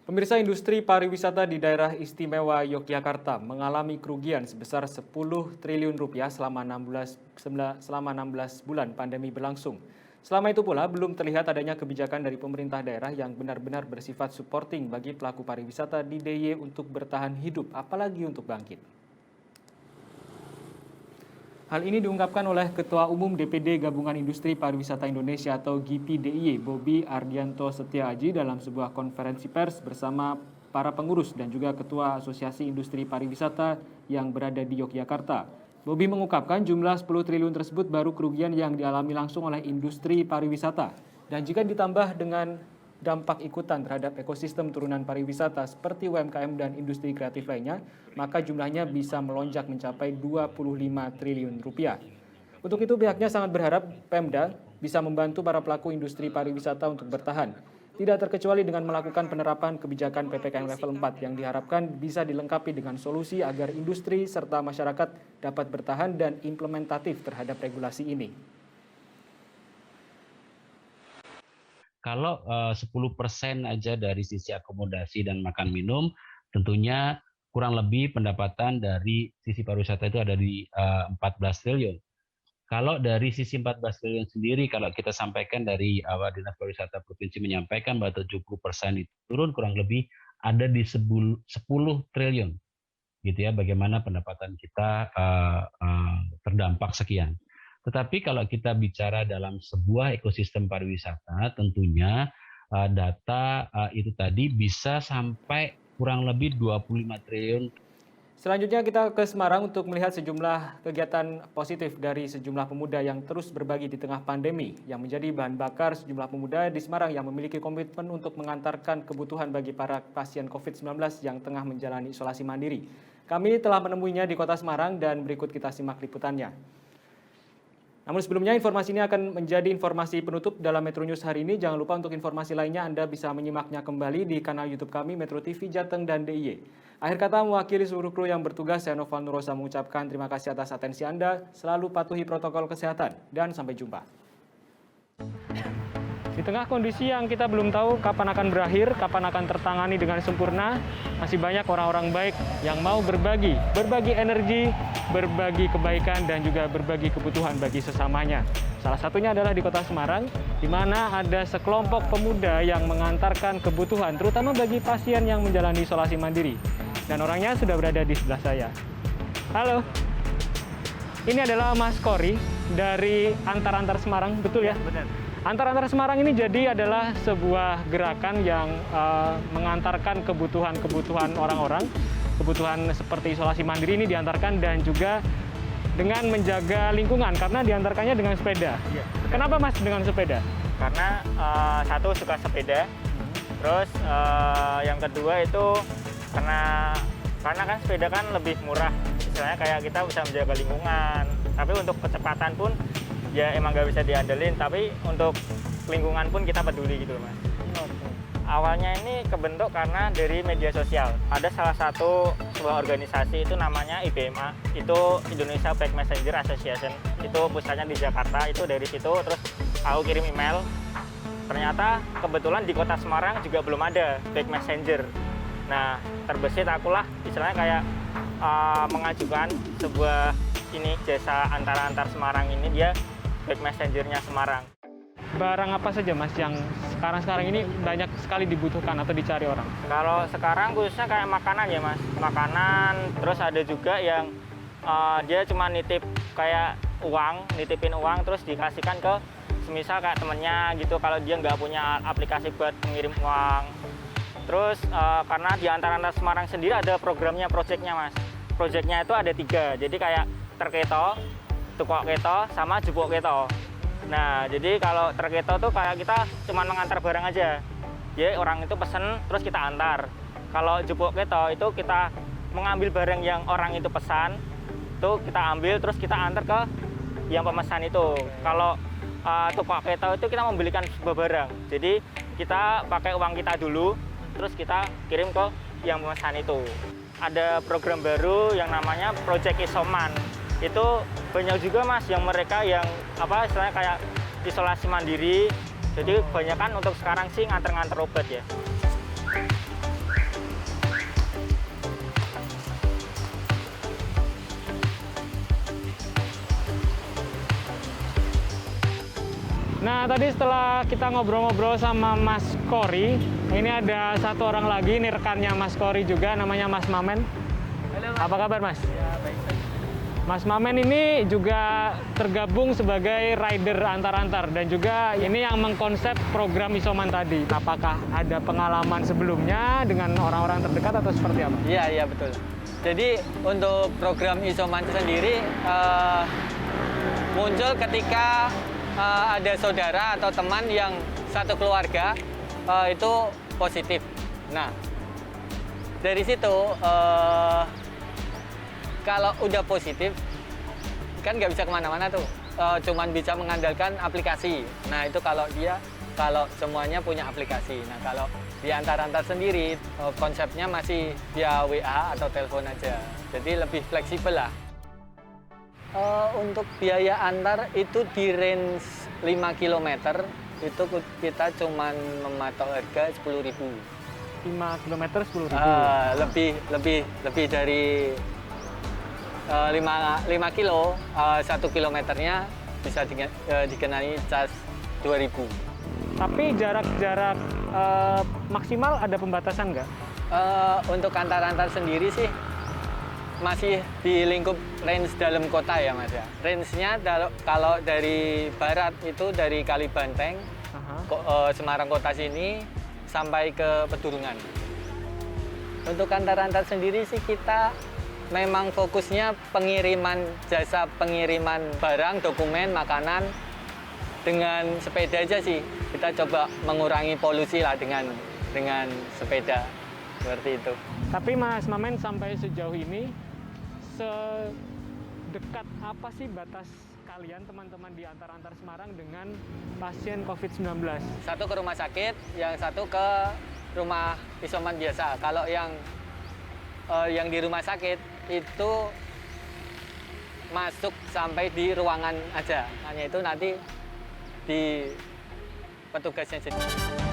Pemirsa, industri pariwisata di daerah istimewa Yogyakarta mengalami kerugian sebesar 10 triliun rupiah selama 16 bulan pandemi berlangsung. Selama itu pula belum terlihat adanya kebijakan dari pemerintah daerah yang benar-benar bersifat supporting bagi pelaku pariwisata di DIY untuk bertahan hidup, apalagi untuk bangkit. Hal ini diungkapkan oleh Ketua Umum DPD Gabungan Industri Pariwisata Indonesia atau GIPI DIY, Bobi Ardianto Setiaji dalam sebuah konferensi pers bersama para pengurus dan juga Ketua Asosiasi Industri Pariwisata yang berada di Yogyakarta. Bobi mengungkapkan jumlah 10 triliun tersebut baru kerugian yang dialami langsung oleh industri pariwisata. Dan jika ditambah dengan dampak ikutan terhadap ekosistem turunan pariwisata seperti UMKM dan industri kreatif lainnya, maka jumlahnya bisa melonjak mencapai 25 triliun rupiah. Untuk itu pihaknya sangat berharap Pemda bisa membantu para pelaku industri pariwisata untuk bertahan. Tidak terkecuali dengan melakukan penerapan kebijakan PPKM level 4 yang diharapkan bisa dilengkapi dengan solusi agar industri serta masyarakat dapat bertahan dan implementatif terhadap regulasi ini. Kalau 10% aja dari sisi akomodasi dan makan minum, tentunya kurang lebih pendapatan dari sisi pariwisata itu ada di 14 triliun. Kalau dari sisi 14 triliun sendiri, kalau kita sampaikan dari Dinas Pariwisata Provinsi menyampaikan bahwa 70% itu turun, kurang lebih ada di 10 triliun. Gitu ya, bagaimana pendapatan kita terdampak sekian. Tetapi kalau kita bicara dalam sebuah ekosistem pariwisata, tentunya data itu tadi bisa sampai kurang lebih 25 triliun. Selanjutnya kita ke Semarang untuk melihat sejumlah kegiatan positif dari sejumlah pemuda yang terus berbagi di tengah pandemi, yang menjadi bahan bakar sejumlah pemuda di Semarang yang memiliki komitmen untuk mengantarkan kebutuhan bagi para pasien COVID-19 yang tengah menjalani isolasi mandiri. Kami telah menemuinya di kota Semarang dan berikut kita simak liputannya. Namun sebelumnya informasi ini akan menjadi informasi penutup dalam Metro News hari ini. Jangan lupa untuk informasi lainnya Anda bisa menyimaknya kembali di kanal YouTube kami Metro TV Jateng dan DIY. Akhir kata mewakili seluruh kru yang bertugas, saya Noval Nurosa mengucapkan terima kasih atas atensi Anda. Selalu patuhi protokol kesehatan dan sampai jumpa. Di tengah kondisi yang kita belum tahu kapan akan berakhir, kapan akan tertangani dengan sempurna, masih banyak orang-orang baik yang mau berbagi energi, berbagi kebaikan, dan juga berbagi kebutuhan bagi sesamanya. Salah satunya adalah di kota Semarang, di mana ada sekelompok pemuda yang mengantarkan kebutuhan, terutama bagi pasien yang menjalani isolasi mandiri. Dan orangnya sudah berada di sebelah saya. Halo, ini adalah Mas Kori dari Antar-Antar Semarang, betul ya? Benar. Antar-Antar Semarang ini jadi adalah sebuah gerakan yang mengantarkan kebutuhan orang-orang, kebutuhan seperti isolasi mandiri ini diantarkan dan juga dengan menjaga lingkungan karena diantarkannya dengan sepeda. Iya. Kenapa Mas dengan sepeda? Karena satu suka sepeda, terus yang kedua itu karena kan sepeda kan lebih murah, istilahnya kayak kita bisa menjaga lingkungan. Tapi untuk kecepatan pun ya emang nggak bisa diandelin, tapi untuk lingkungan pun kita peduli gitu Mas. Awalnya ini kebentuk karena dari media sosial. Ada salah satu sebuah organisasi itu namanya IBMA, itu Indonesia Bike Messenger Association. Itu pusatnya di Jakarta, itu dari situ terus aku kirim email. Ternyata kebetulan di kota Semarang juga belum ada Bike Messenger. Nah, terbesit akulah istilahnya kayak mengajukan sebuah ini jasa antar Semarang ini, dia Bike Messenger-nya Semarang. Barang apa saja Mas yang sekarang ini banyak sekali dibutuhkan atau dicari orang? Kalau sekarang khususnya kayak makanan ya Mas, makanan, terus ada juga yang dia cuma nitipin uang terus dikasihkan ke semisal kayak temennya gitu, kalau dia nggak punya aplikasi buat mengirim uang. Terus karena di Antar-Antar Semarang sendiri ada programnya, proyeknya Mas. Proyeknya itu ada 3, jadi kayak terketo, tukok keto, sama jupuk keto. Nah, jadi kalau terketo tuh kayak kita cuma mengantar barang aja. Jadi orang itu pesen, terus kita antar. Kalau jupuk keto itu kita mengambil barang yang orang itu pesan, itu kita ambil, terus kita antar ke yang pemesan itu. Kalau tukok keto itu kita membelikan sebuah barang. Jadi kita pakai uang kita dulu, terus kita kirim ke yang pemesan itu. Ada program baru yang namanya Project Isoman. Itu banyak juga Mas yang mereka yang istilahnya kayak isolasi mandiri. Jadi kebanyakan untuk sekarang sih nganter-nganter obat ya. Nah, tadi setelah kita ngobrol-ngobrol sama Mas Kori, ini ada satu orang lagi, ini rekannya Mas Kori juga, namanya Mas Mamen. Halo, Mas. Apa kabar, Mas? Ya, baik-baik. Mas Mamen ini juga tergabung sebagai rider antar-antar dan juga ini yang mengkonsep program isoman tadi. Apakah ada pengalaman sebelumnya dengan orang-orang terdekat atau seperti apa? Iya, iya betul. Jadi untuk program isoman sendiri muncul ketika ada saudara atau teman yang satu keluarga itu positif. Nah, dari situ kalau udah positif kan nggak bisa kemana-mana tuh, cuman bisa mengandalkan aplikasi. Nah itu kalau semuanya punya aplikasi. Nah kalau di antar-antar sendiri konsepnya masih via WA atau telepon aja, jadi lebih fleksibel lah. Untuk biaya antar itu di range 5 km itu kita cuman mematok harga 10.000. 5 km 10.000. Lebih dari 5 kilo, 1 kilometernya bisa dikenai cas 2.000. Tapi jarak-jarak maksimal ada pembatasan nggak? Untuk antar-antar sendiri sih masih di lingkup range dalam kota ya Mas ya. Range-nya kalau dari barat itu dari Kalibanteng, Semarang kota sini sampai ke Pedurungan. Untuk antar-antar sendiri sih kita memang fokusnya jasa pengiriman barang, dokumen, makanan dengan sepeda aja sih. Kita coba mengurangi polusi lah dengan sepeda seperti itu. Tapi Mas Mamen sampai sejauh ini sedekat apa sih batas kalian teman-teman di antar-antar Semarang dengan pasien COVID-19? Satu ke rumah sakit, yang satu ke rumah isoman biasa. Kalau yang di rumah sakit itu masuk sampai di ruangan aja. Hanya itu nanti di petugasnya sendiri.